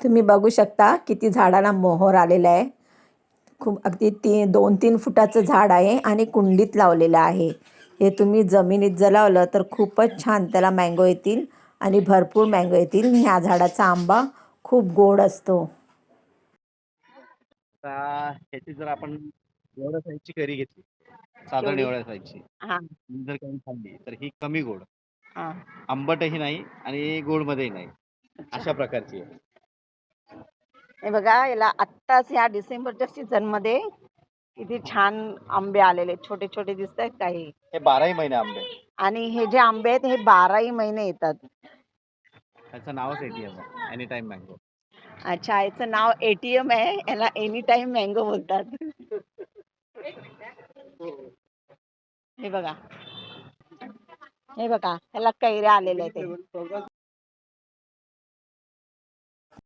तुम्ही बघू शकता किती झाडाला मोहर आलेला आहे. खूप अगदी 2-3 फुटाचं झाड आहे आणि कुंडीत लावलेलं आहे. हे तुम्ही जमिनीत जर लावलं तर खूपच छान त्याला मँगो येतील आणि भरपूर मँगो येतील. ह्या झाडाचा आंबा खूप गोड असतो. आता ह्याची जर आपण एवढ्या साईजची करी घेतली, साधारण केवढी? एवढ्या साईजची हां, जर करी खाल्ली तर ही कमी गोड, हां. आंबटही नाही आणि गोडमध्येही नाही, अच्छा. अशा प्रकारची आहे. हे बघा याला आत्ताच या डिसेंबरच्या सीझनमध्ये किती छान आंबे आलेले छोटे छोटे दिसत आहेत काही. हे 12ही महिने आंबे आहे. आणि हे जे आंबे आहेत हे 12ही महिने येतात. त्याचं नावच एटीएम आहे, एनी टाइम मँगो. अच्छा, याचं नाव ATM आहे, याला एनी टाइम मँगो बोलतात. हे बघा, हे बघा, ह्याला कैऱ्या आलेल्या आहेत.